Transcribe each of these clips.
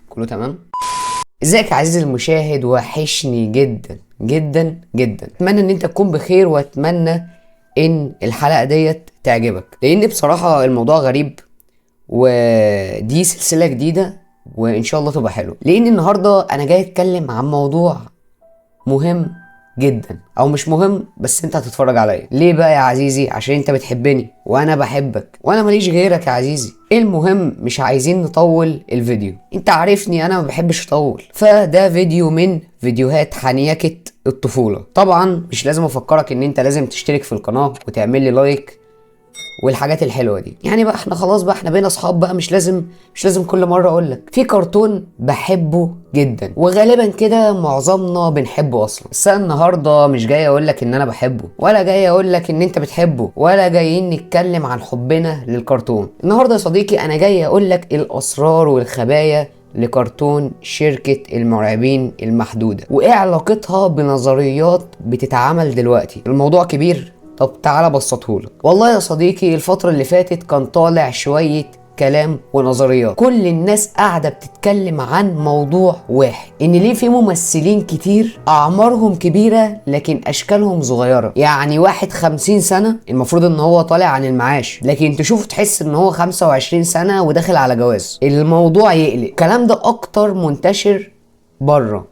كله تمام. ازيك يا عزيزي المشاهد؟ وحشني جدا جدا جدا. اتمنى ان انت تكون بخير، واتمنى ان الحلقه ديت تعجبك، لان بصراحه الموضوع غريب ودي سلسله جديده وان شاء الله تبقى حلوه. لان النهارده انا جاي اتكلم عن موضوع مهم جدا، او مش مهم بس انت هتتفرج عليا. ليه بقى يا عزيزي؟ عشان انت بتحبني وانا بحبك وانا ماليش غيرك يا عزيزي. المهم مش عايزين نطول الفيديو، انت عارفني انا ما بحبش اطول، فده فيديو من فيديوهات حنيكة الطفولة. طبعا مش لازم افكرك ان انت لازم تشترك في القناة وتعمل لي لايك والحاجات الحلوه دي. يعني بقى احنا خلاص بقى احنا بقينا اصحاب بقى، مش لازم كل مره اقول لك في كرتون بحبه جدا، وغالبا كده معظمنا بنحبه اصلا. بس انا النهارده مش جاي اقول لك ان انا بحبه، ولا جاي اقول لك ان انت بتحبه، ولا جايين نتكلم عن حبنا للكرتون. النهارده يا صديقي انا جاي اقول لك الاسرار والخبايا لكرتون شركة المرعبين المحدودة، وايه علاقتها بنظريات بتتعمل دلوقتي. الموضوع كبير، طب تعالى بسطهولك. والله يا صديقي الفترة اللي فاتت كان طالع شوية كلام ونظريات، كل الناس قاعدة بتتكلم عن موضوع واحد، ان ليه في ممثلين كتير اعمارهم كبيرة لكن اشكالهم صغيرة. يعني واحد 50 سنة المفروض ان هو طالع عن المعاش، لكن تشوف تحس ان هو 25 سنة وداخل على جواز. الموضوع يقلق. الكلام ده اكتر منتشر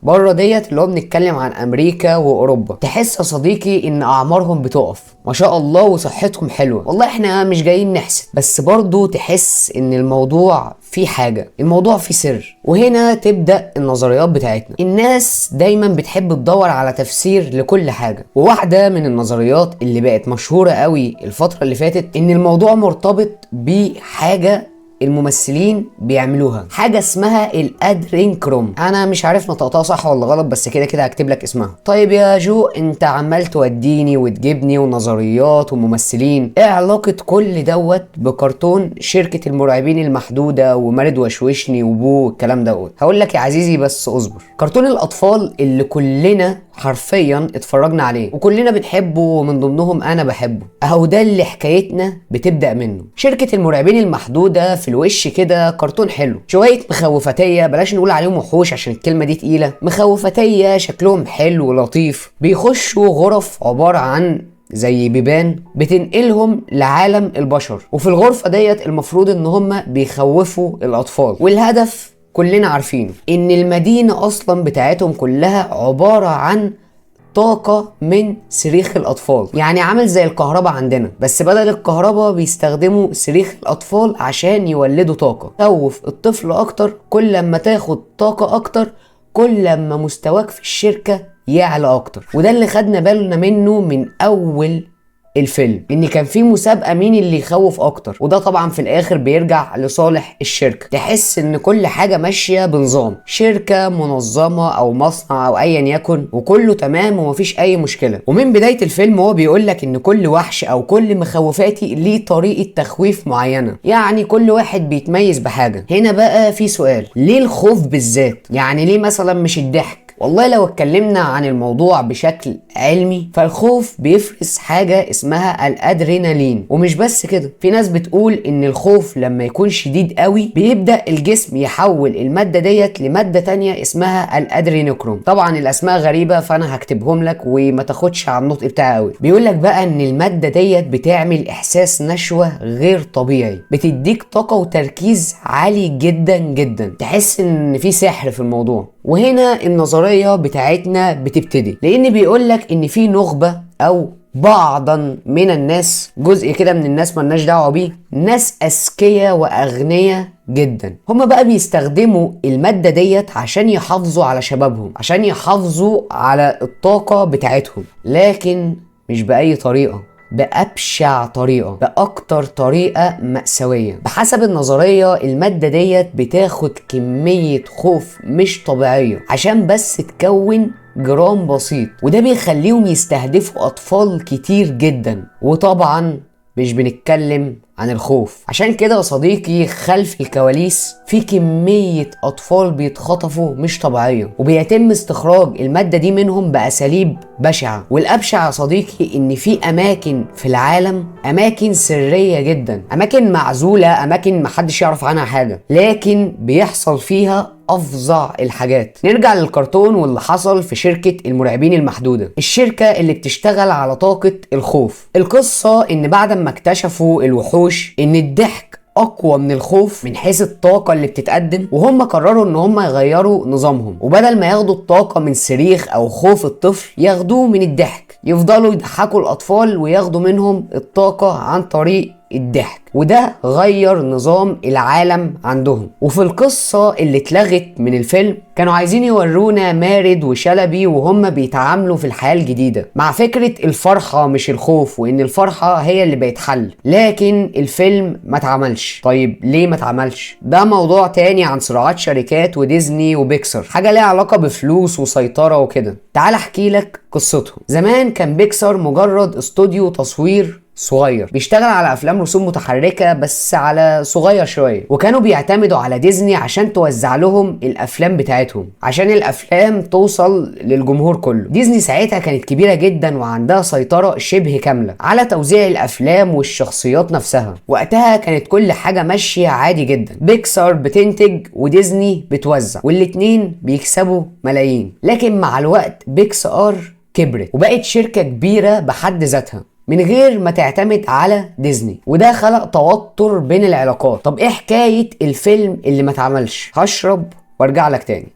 بره ديت اللي هو بنتكلم عن امريكا واوروبا. تحس يا صديقي ان اعمارهم بتقف ما شاء الله وصحتهم حلوه. والله احنا مش جايين نحسد، بس برضو تحس ان الموضوع فيه حاجه، الموضوع فيه سر. وهنا تبدا النظريات بتاعتنا. الناس دايما بتحب تدور على تفسير لكل حاجه، وواحده من النظريات اللي بقت مشهوره قوي الفتره اللي فاتت ان الموضوع مرتبط بحاجه الممثلين بيعملوها، حاجه اسمها الادرينكروم. انا مش عارف نطقتها صح ولا غلط، بس كده كده هكتب لك اسمها. طيب يا جو، انت عمال توديني وتجيبني ونظريات وممثلين، ايه علاقه كل دوت بكرتون شركه المرعبين المحدوده ومارد وشوشني وبو والكلام دوت؟ هقول لك يا عزيزي بس اصبر. كرتون الاطفال اللي كلنا حرفيا اتفرجنا عليه وكلنا بنحبه، ومن ضمنهم انا بحبه، اهو ده اللي حكايتنا بتبدا منه. شركه المرعبين المحدوده في الوش كده كرتون حلو، شويه مخوفتيه، بلاش نقول عليهم وحوش عشان الكلمه دي تقيله، مخوفتيه شكلهم حلو ولطيف، بيخشوا غرف عباره عن زي بيبان بتنقلهم لعالم البشر، وفي الغرفه ديت المفروض ان هم بيخوفوا الاطفال. والهدف كلنا عارفينه، ان المدينة اصلا بتاعتهم كلها عبارة عن طاقة من صريخ الأطفال. يعني عامل زي الكهرباء عندنا، بس بدل الكهرباء بيستخدموا صريخ الأطفال عشان يولدوا طاقة. خوف الطفل أكتر، كل لما تاخد طاقة أكتر كل لما مستواك في الشركة يعلى أكتر. وده اللي خدنا بالنا منه من أول الفيلم، ان كان في مسابقه مين اللي يخوف اكتر، وده طبعا في الاخر بيرجع لصالح الشركه. تحس ان كل حاجه ماشيه بنظام، شركه منظمه او مصنع او ايا يكن، وكله تمام ومفيش اي مشكله. ومن بدايه الفيلم هو بيقول لك ان كل وحش او كل مخوفاتي ليه طريقه تخويف معينه، يعني كل واحد بيتميز بحاجه. هنا بقى في سؤال، ليه الخوف بالذات؟ يعني ليه مثلا مش الضحك؟ والله لو اتكلمنا عن الموضوع بشكل علمي، فالخوف بيفرز حاجة اسمها الادرينالين. ومش بس كده، في ناس بتقول ان الخوف لما يكون شديد قوي بيبدأ الجسم يحول المادة ديت لمادة تانية اسمها الادرينوكروم. طبعا الاسماء غريبة فانا هكتبهم لك وما تاخدش على النطق بتاعي قوي. بيقول لك بقى ان المادة ديت بتعمل احساس نشوة غير طبيعي، بتديك طاقة وتركيز عالي جدا جدا، تحس ان في سحر في الموضوع. وهنا النظرية بتاعتنا بتبتدي، لان بيقولك ان في نخبة او بعضا من الناس، جزء كده من الناس ملناش دعوة بيه، ناس اذكياء واغنياء جدا، هما بقى بيستخدموا المادة ديت عشان يحافظوا على شبابهم، عشان يحافظوا على الطاقة بتاعتهم، لكن مش بأي طريقة، بأبشع طريقة، بأكتر طريقة مأساوية. بحسب النظرية المادة ديت بتاخد كمية خوف مش طبيعية عشان بس تكون جرام بسيط، وده بيخليهم يستهدفوا أطفال كتير جدا. وطبعا مش بنتكلم عن الخوف. عشان كده يا صديقي خلف الكواليس في كمية أطفال بيتخطفوا مش طبيعية، وبيتم استخراج المادة دي منهم بأساليب بشعة. والأبشع يا صديقي إن في أماكن في العالم، أماكن سرية جدا، أماكن معزولة، أماكن محدش يعرف عنها حاجة، لكن بيحصل فيها افظع الحاجات. نرجع للكرتون واللي حصل في شركة المرعبين المحدودة، الشركة اللي بتشتغل على طاقة الخوف. القصة ان بعد ما اكتشفوا الوحوش ان الضحك اقوى من الخوف من حيث الطاقة اللي بتتقدم، وهم قرروا ان هم يغيروا نظامهم، وبدل ما ياخدوا الطاقة من صريخ او خوف الطفل ياخدوه من الضحك، يفضلوا يضحكوا الاطفال وياخدوا منهم الطاقة عن طريق الضحك. وده غير نظام العالم عندهم. وفي القصة اللي اتلغت من الفيلم كانوا عايزين يورونا مارد وشلبي وهم بيتعاملوا في الحياة الجديدة مع فكرة الفرحة مش الخوف، وان الفرحة هي اللي بقت حل، لكن الفيلم ما اتعملش. طيب ليه ما اتعملش؟ ده موضوع تاني عن صراعات شركات وديزني وبيكسر، حاجة ليها علاقة بفلوس وسيطرة وكده. تعال احكي لك قصتهم. زمان كان بيكسر مجرد استوديو تصوير صغير بيشتغل على افلام رسوم متحركه بس على صغير شويه، وكانوا بيعتمدوا على ديزني عشان توزع لهم الافلام بتاعتهم، عشان الافلام توصل للجمهور كله. ديزني ساعتها كانت كبيره جدا وعندها سيطره شبه كامله على توزيع الافلام والشخصيات نفسها. وقتها كانت كل حاجه ماشيه عادي جدا، بيكسار بتنتج وديزني بتوزع، والاتنين بيكسبوا ملايين. لكن مع الوقت بيكسار كبرت وبقت شركه كبيره بحد ذاتها من غير ما تعتمد على ديزني، وده خلق توتر بين العلاقات. طب ايه حكاية الفيلم اللي ما اتعملش؟ هشرب وارجع لك تاني.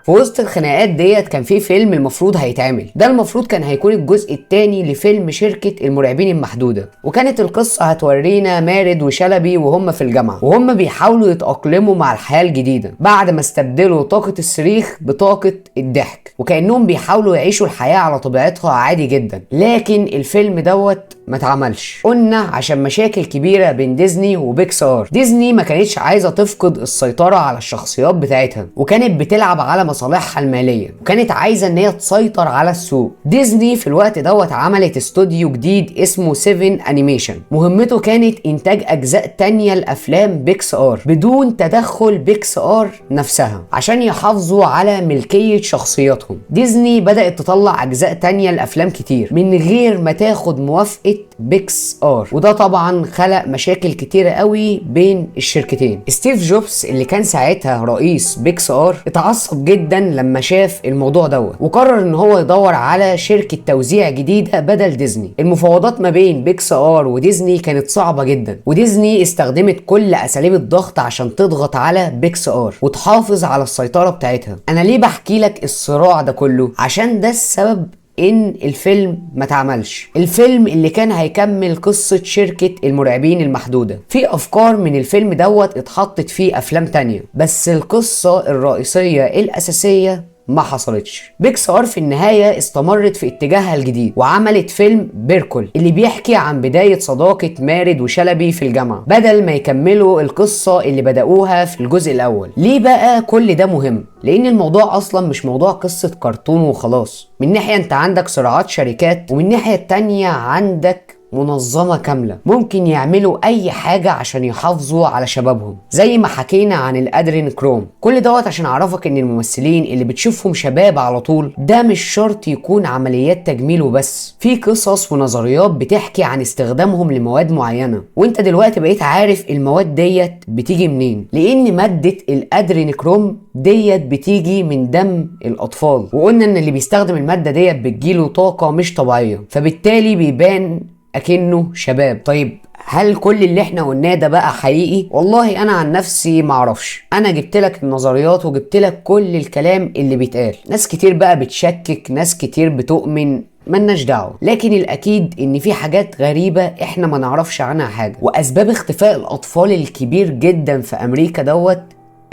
في وسط الخناقات ديت كان في فيلم المفروض هيتعمل، ده المفروض كان هيكون الجزء الثاني لفيلم شركة المرعبين المحدودة، وكانت القصة هتورينا مارد وشلبي وهم في الجامعة وهم بيحاولوا يتأقلموا مع الحياة الجديدة بعد ما استبدلوا طاقة الصريخ بطاقة الضحك، وكأنهم بيحاولوا يعيشوا الحياة على طبيعتها عادي جدا. لكن الفيلم دوت ما اتعملش، قلنا عشان مشاكل كبيرة بين ديزني وبيكسار. ديزني ما كانتش عايزة تفقد السيطرة على الشخصيات بتاعتها، وكانت بتلعب على مصالحها المالية، وكانت عايزة ان هي تسيطر على السوق. ديزني في الوقت دوت عملت استوديو جديد اسمه 7 انيميشن، مهمته كانت انتاج اجزاء تانية لافلام بيكسار بدون تدخل بيكسار نفسها عشان يحافظوا على ملكية شخصياتهم. ديزني بدأت تطلع اجزاء تانية لافلام كتير من غير ما تاخد موافقة بيكسار، وده طبعا خلق مشاكل كتيرة قوي بين الشركتين. ستيف جوبز اللي كان ساعتها رئيس بيكسار اتعصب جدا لما شاف الموضوع دوت، وقرر ان هو يدور على شركة توزيع جديدة بدل ديزني. المفاوضات ما بين بيكسار وديزني كانت صعبة جدا، وديزني استخدمت كل اساليب الضغط عشان تضغط على بيكسار وتحافظ على السيطرة بتاعتها. انا ليه بحكي لك الصراع ده كله؟ عشان ده السبب ان الفيلم ما اتعملش، الفيلم اللي كان هيكمل قصة شركة المرعبين المحدودة. في افكار من الفيلم دوت اتحطت فيه افلام تانية، بس القصة الرئيسية الاساسية ما حصلتش. بيكسار في النهاية استمرت في اتجاهها الجديد وعملت فيلم بيركل اللي بيحكي عن بداية صداقة مارد وشلبي في الجامعة بدل ما يكملوا القصة اللي بدأوها في الجزء الأول. ليه بقى كل ده مهم؟ لأن الموضوع أصلا مش موضوع قصة كرتون وخلاص. من ناحية أنت عندك صراعات شركات، ومن ناحية التانية عندك منظمة كاملة ممكن يعملوا اي حاجة عشان يحافظوا على شبابهم، زي ما حكينا عن الادرين كروم. كل دوت عشان اعرفك ان الممثلين اللي بتشوفهم شباب على طول ده مش شرط يكون عمليات تجميل وبس، في قصص ونظريات بتحكي عن استخدامهم لمواد معينة، وانت دلوقتي بقيت عارف المواد ديت بتيجي منين. لان مادة الادرين كروم ديت بتيجي من دم الاطفال، وقلنا ان اللي بيستخدم المادة ديت بتجيله طاقة مش طبيعية، فبالتالي بيبان اكنه شباب. طيب هل كل اللي احنا قلناه ده بقى حقيقي؟ والله انا عن نفسي معرفش. انا جبت لك النظريات وجبت لك كل الكلام اللي بيتقال، ناس كتير بقى بتشكك، ناس كتير بتؤمن، ملناش دعوه. لكن الاكيد ان في حاجات غريبه احنا ما نعرفش عنها حاجه، واسباب اختفاء الاطفال الكبير جدا في امريكا دوت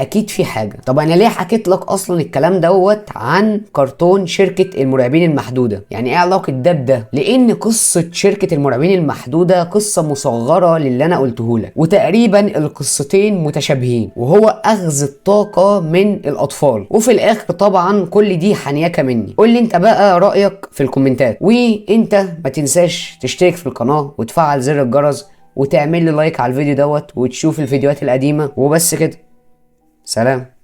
اكيد في حاجه. طب انا ليه حكيت لك اصلا الكلام دوت عن كرتون شركه المرعبين المحدوده؟ يعني ايه علاقه ده بده؟ لان قصه شركه المرعبين المحدوده قصه مصغره للي انا قلته لك، وتقريبا القصتين متشابهين، وهو اخذ الطاقه من الاطفال، وفي الاخر طبعا كل دي حنيكه مني. قول لي انت بقى رايك في الكومنتات، وانت ما تنساش تشترك في القناه وتفعل زر الجرس وتعمل لي لايك على الفيديو دوت وتشوف الفيديوهات القديمة وبس كده. سلام.